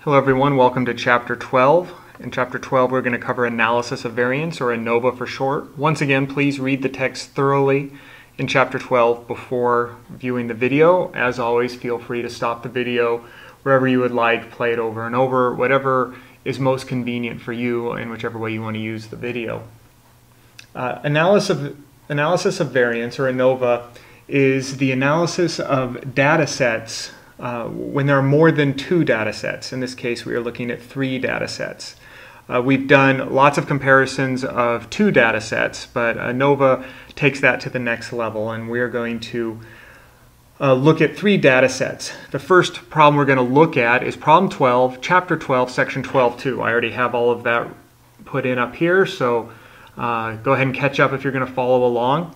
Hello everyone, welcome to Chapter 12. In Chapter 12 we're going to cover analysis of variance, or ANOVA for short. Once again, please read the text thoroughly in Chapter 12 before viewing the video. As always, feel free to stop the video wherever you would like, play it over and over, whatever is most convenient for you in whichever way you want to use the video. Analysis of variance, or ANOVA, is the analysis of data sets when there are more than two data sets. In this case, we are looking at three data sets. We've done lots of comparisons of two data sets, but ANOVA takes that to the next level, and we're going to look at three data sets. The first problem we're going to look at is problem 12, chapter 12, section 12.2. I already have all of that put in up here, so go ahead and catch up if you're going to follow along.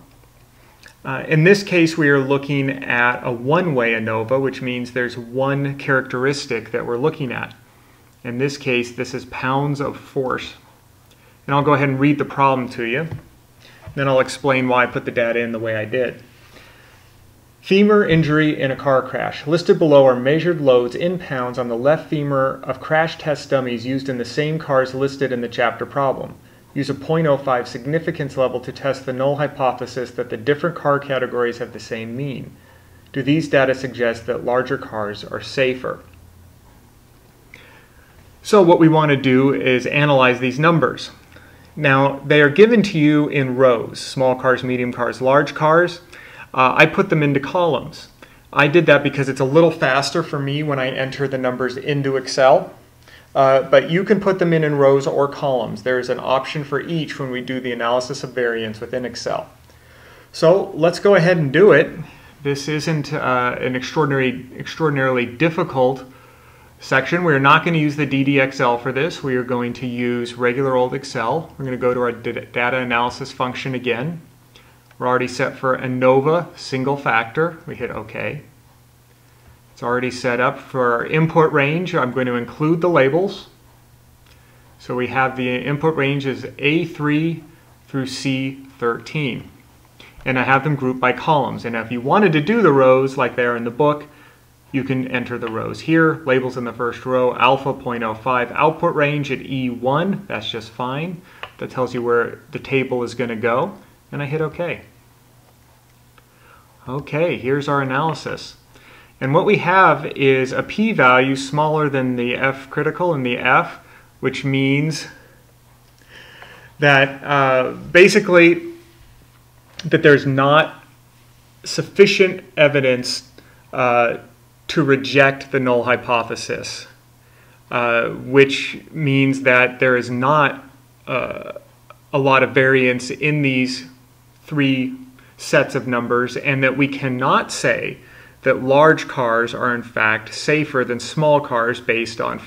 In this case, we are looking at a one-way ANOVA, which means there's one characteristic that we're looking at. In this case, this is pounds of force. And I'll go ahead and read the problem to you. Then I'll explain why I put the data in the way I did. Femur injury in a car crash. Listed below are measured loads in pounds on the left femur of crash test dummies used in the same cars listed in the chapter problem. Use a 0.05 significance level to test the null hypothesis that the different car categories have the same mean. Do these data suggest that larger cars are safer? So what we want to do is analyze these numbers. Now, they are given to you in rows: small cars, medium cars, large cars. I put them into columns. I did that because it's a little faster for me when I enter the numbers into Excel. But you can put them in rows or columns. There's an option for each when we do the analysis of variance within Excel. So let's go ahead and do it. This isn't an extraordinarily difficult section. We're not going to use the DDXL for this. We are going to use regular old Excel. We're going to go to our data analysis function again. We're already set for ANOVA single factor. We hit OK. It's already set up for our input range. I'm going to include the labels. So we have the input range is A3 through C13. And I have them grouped by columns. And if you wanted to do the rows like they are in the book, you can enter the rows here. Labels in the first row, alpha 0.05, output range at E1. That's just fine. That tells you where the table is going to go. And I hit OK. OK, here's our analysis. And what we have is a p-value smaller than the F critical and the F, which means that basically that there's not sufficient evidence to reject the null hypothesis, which means that there is not a lot of variance in these three sets of numbers, and that we cannot say that large cars are in fact safer than small cars based on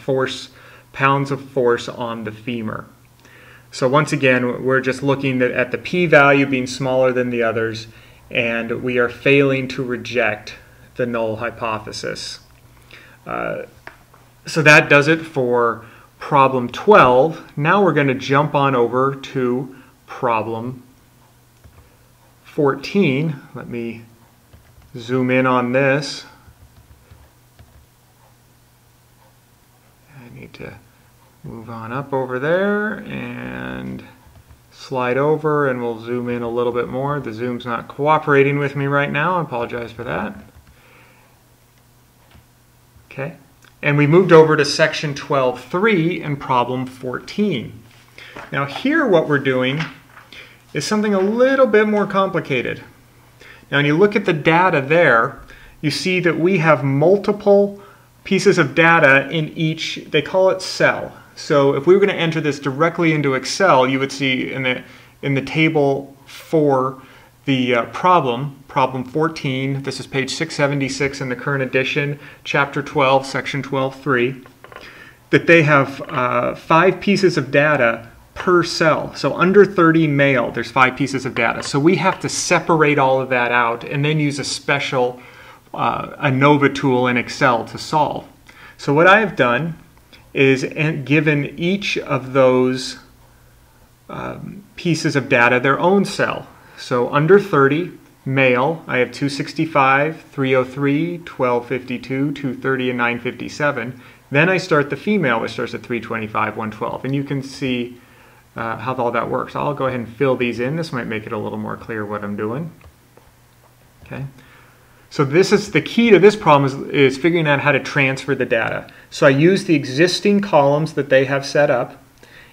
pounds of force on the femur. So once again, we're just looking at the p-value being smaller than the others, and we are failing to reject the null hypothesis. So that does it for problem 12. Now we're going to jump on over to problem 14. Let me zoom in on this. I need to move on up over there and slide over, and we'll zoom in a little bit more. The zoom's not cooperating with me right now. I apologize for that. Okay, and we moved over to section 12.3 and problem 14. Now here what we're doing is something a little bit more complicated. Now when you look at the data there, you see that we have multiple pieces of data in each, they call it cell. So if we were going to enter this directly into Excel, you would see in the table for the problem 14, this is page 676 in the current edition, chapter 12, section 12.3, that they have 5 pieces of data per cell. So under 30 male, there's 5 pieces of data. So we have to separate all of that out and then use a special ANOVA tool in Excel to solve. So what I have done is given each of those pieces of data their own cell. So under 30 male, I have 265, 303, 1252, 230, and 957. And Then I start the female, which starts at 325, 112. And you can see how all that works. I'll go ahead and fill these in. This might make it a little more clear what I'm doing. Okay. So this is the key to this problem is figuring out how to transfer the data. So I use the existing columns that they have set up,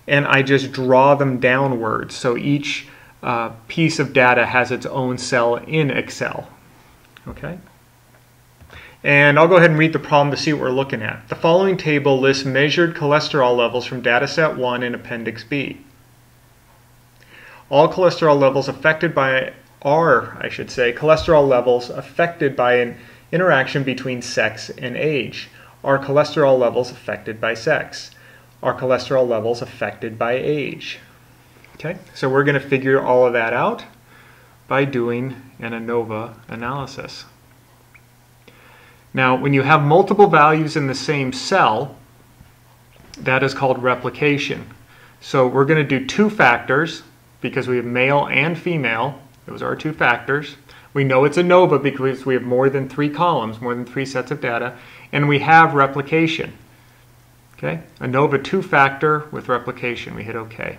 and I just draw them downwards. So each piece of data has its own cell in Excel. Okay. And I'll go ahead and read the problem to see what we're looking at. The following table lists measured cholesterol levels from dataset 1 in Appendix B. All cholesterol levels affected by cholesterol levels affected by an interaction between sex and age. Are cholesterol levels affected by sex? Are cholesterol levels affected by age? Okay, so we're going to figure all of that out by doing an ANOVA analysis. Now, when you have multiple values in the same cell, that is called replication. So we're going to do two factors because we have male and female. Those are our two factors. We know it's ANOVA because we have more than 3 columns, more than 3 sets of data, and we have replication. Okay, ANOVA 2-factor with replication. We hit OK.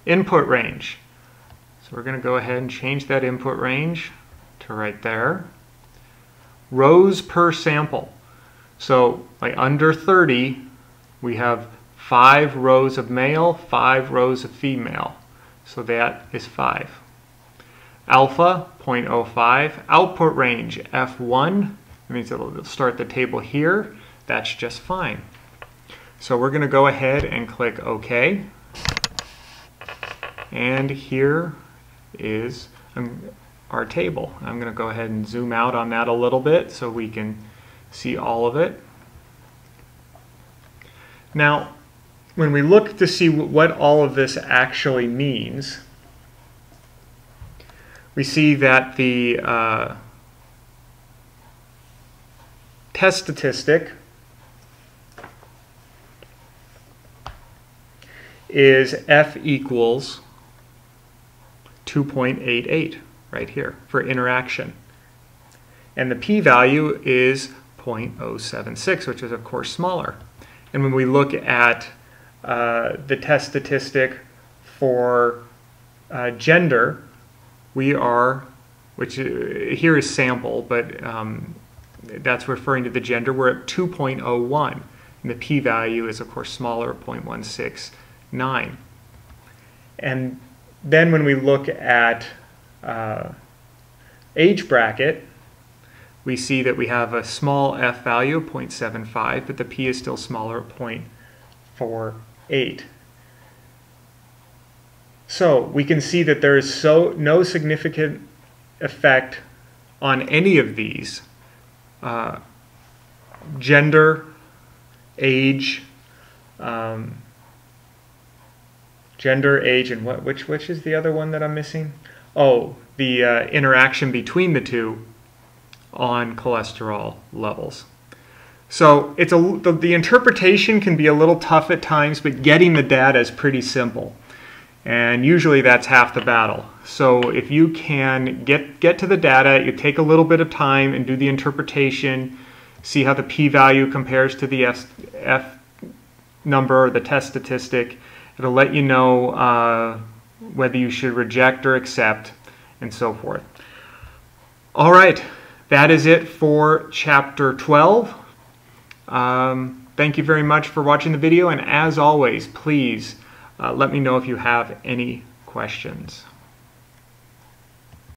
Input range. So we're going to go ahead and change that input range to right there. Rows per sample. So like under 30, we have 5 rows of male, 5 rows of female. So that is 5. Alpha, 0.05. Output range, F1. That means it'll start the table here. That's just fine. So we're going to go ahead and click OK. And here is our table. I'm going to go ahead and zoom out on that a little bit so we can see all of it. Now, when we look to see what all of this actually means, we see that the test statistic is F equals 2.88 right here for interaction. And the p-value is 0.076, which is of course smaller. And when we look at the test statistic for gender, we are, which here is sample, but that's referring to the gender, we're at 2.01. And the p-value is of course smaller, 0.169. And then when we look at age bracket, we see that we have a small f value of 0.75, but the p is still smaller at 0.48. So we can see that there is no significant effect on any of these. Gender, age, and which is the other one that I'm missing? Oh, the interaction between the two on cholesterol levels. So it's the interpretation can be a little tough at times, but getting the data is pretty simple. And usually that's half the battle. So if you can get to the data, you take a little bit of time and do the interpretation, see how the p-value compares to the F number or the test statistic. It'll let you know whether you should reject or accept, and so forth. All right, that is it for Chapter 12. Thank you very much for watching the video, and as always, please let me know if you have any questions.